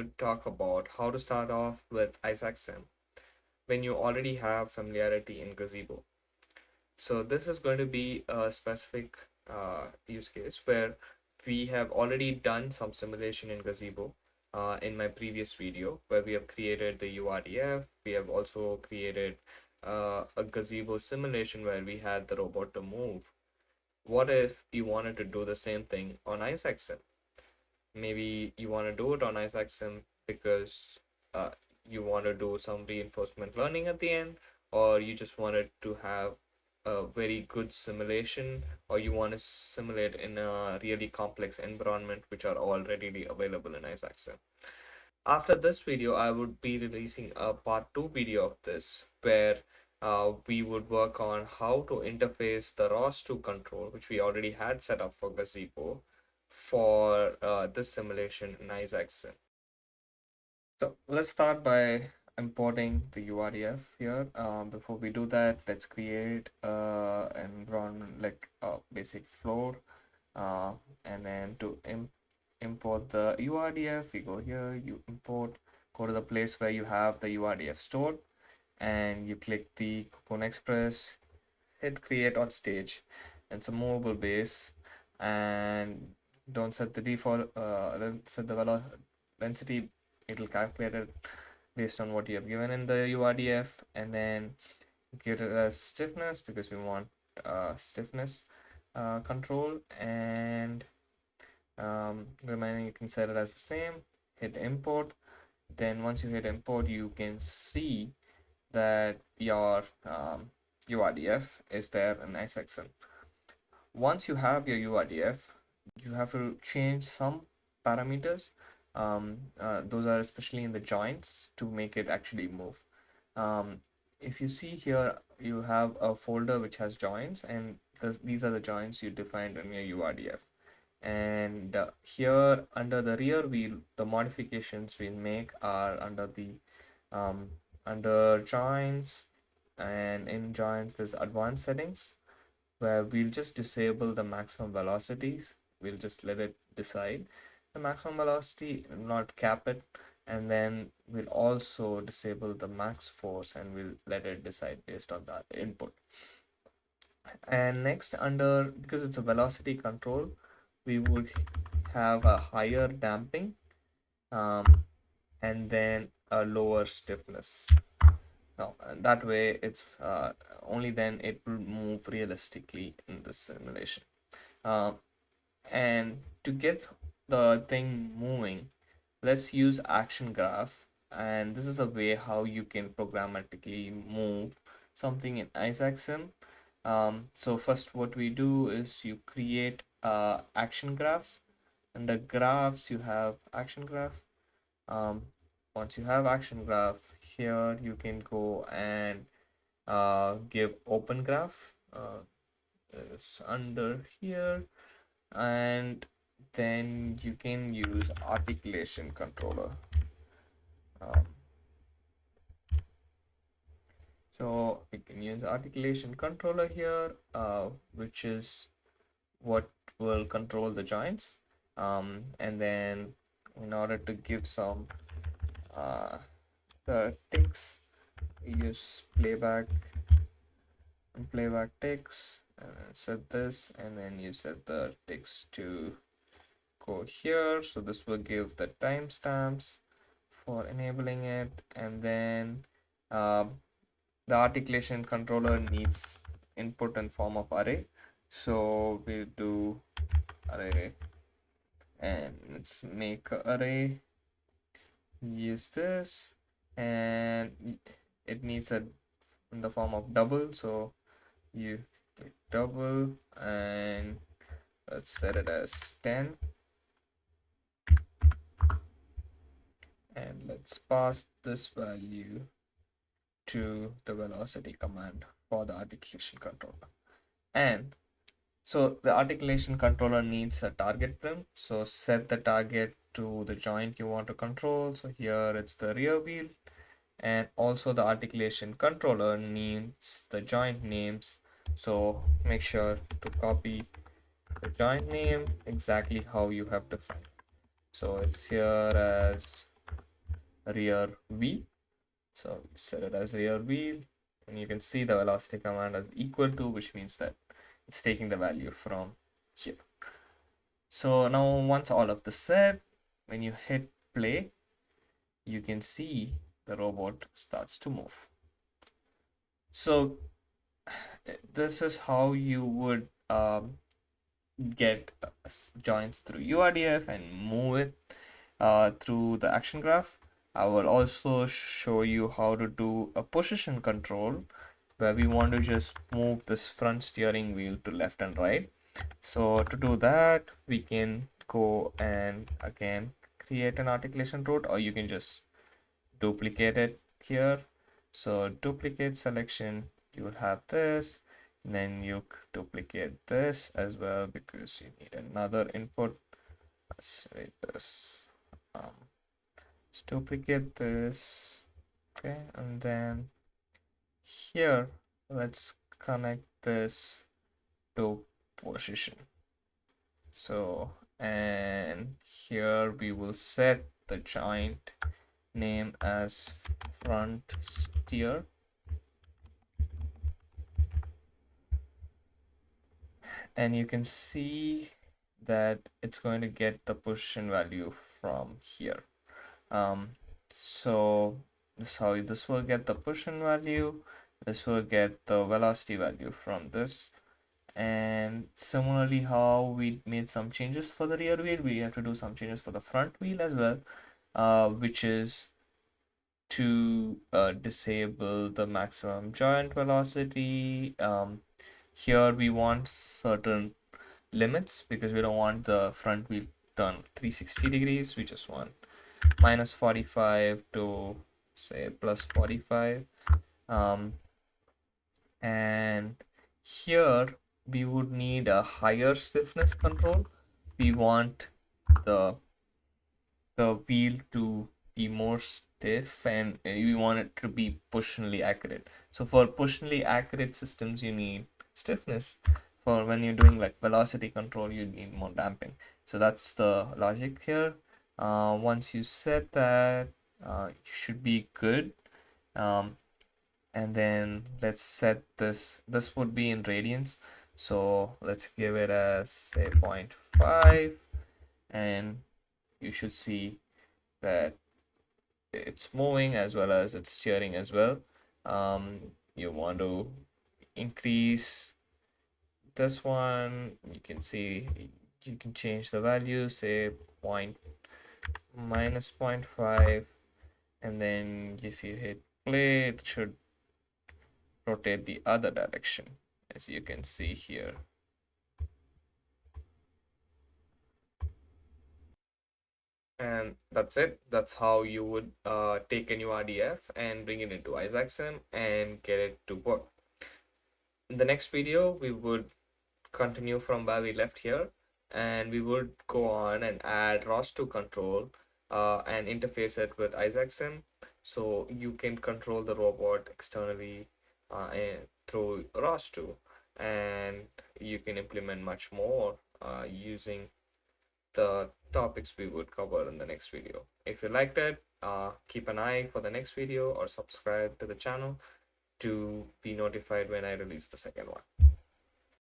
to talk about how to start off with Isaac Sim when you already have familiarity in Gazebo. So this is going to be a specific use case where we have already done some simulation in Gazebo in my previous video where we have created the URDF. We have also created a Gazebo simulation where we had the robot to move. What if you wanted to do the same thing on Isaac Sim? Maybe you want to do it on Isaac Sim because uh, you want to do some reinforcement learning at the end, or you just wanted to have a very good simulation, or you want to simulate in a really complex environment which are all readily available in Isaac Sim. After this video, I would be releasing a part 2 video of this where we would work on how to interface the ROS2 control, which we already had set up for Gazebo, for this simulation in Isaac Sim. So let's start by importing the URDF here. Before we do that, let's create an environment like a basic floor, uh, and then to import the URDF, we go here, you import, go to the place where you have the URDF stored, and you click the Coupon Express, hit create on stage. It's a movable base, and don't set the default, don't set the density. It'll calculate it based on what you have given in the URDF, and then give it as stiffness because we want stiffness control, and remaining you can set it as the same. Hit import. Then once you hit import, you can see that your URDF is there in Isaac Sim. Once you have your URDF, you have to change some parameters. Those are especially in the joints to make it actually move. If you see here, you have a folder which has joints, and these are the joints you defined in your URDF. And here under the rear wheel, the modifications we make are under the um, under joints, and in joints there's advanced settings where we'll just disable the maximum velocities. We'll just let it decide the maximum velocity, not cap it, and then we'll also disable the max force and we'll let it decide based on that input. And next, under, because it's a velocity control, we would have a higher damping, and then a lower stiffness. Now, that way it's only then it will move realistically in the simulation. Uh, and to get the thing moving, let's use action graph. And this is a way how you can programmatically move something in Isaac Sim. So first what we do is you create action graphs. And the graphs, you have action graph. um, Once you have action graph, here you can go and give open graph. It's under here, and then you can use articulation controller. um, so you can use articulation controller here, which is what will control the joints. And then in order to give some ticks, use playback ticks, and then set this, and then you set the ticks to go here. So this will give the timestamps for enabling it. And then the articulation controller needs input in form of array, so we'll do array, and let's make a array, use this, and it needs a in the form of double, so you double, and let's set it as 10, and let's pass this value to the velocity command for the articulation controller. And so the articulation controller needs a target prim, so set the target to the joint you want to control. So here it's the rear wheel, and also the articulation controller needs the joint names, so make sure to copy the joint name exactly how you have defined. So it's here as rear wheel. So set it as rear wheel, and you can see the velocity command as equal to, which means that it's taking the value from here. So now once all of this set, when you hit play, you can see the robot starts to move. So this is how you would get joints through URDF and move it through the action graph. I will also show you how to do a position control where we want to just move this front steering wheel to left and right. So to do that, we can go and again create an articulation route, or you can just duplicate it here. So duplicate selection, you will have this, and then you duplicate this as well because you need another input. Let's say this. Let's duplicate this. Okay, and then here let's connect this to position. So, and here we will set the joint name as front steer, and you can see that it's going to get the position value from here. So this is how this will get the position value, this will get the velocity value from this. And similarly, how we made some changes for the rear wheel, we have to do some changes for the front wheel as well, which is to disable the maximum joint velocity. Here we want certain limits because we don't want the front wheel turn 360 degrees. We just want minus 45 to say plus 45. And here we would need a higher stiffness control. We want the wheel to be more stiff, and we want it to be positionally accurate. So for positionally accurate systems, you need stiffness. For when you're doing like velocity control, you need more damping. So that's the logic here. Once you set that, you should be good. And then let's set this would be in radians, so let's give it as say 0.5, and you should see that it's moving as well as it's steering as well. You want to increase this one, you can see you can change the value, say point minus 0.5, and then if you hit play, it should rotate the other direction, as you can see here. And that's it. That's how you would take a new URDF and bring it into Isaac Sim and get it to work. In the next video, we would continue from where we left here, and we would go on and add ROS2 control and interface it with Isaac Sim, so you can control the robot externally through ROS2, and you can implement much more using the topics we would cover in the next video. If you liked it, keep an eye for the next video or subscribe to the channel to be notified when I release the second one.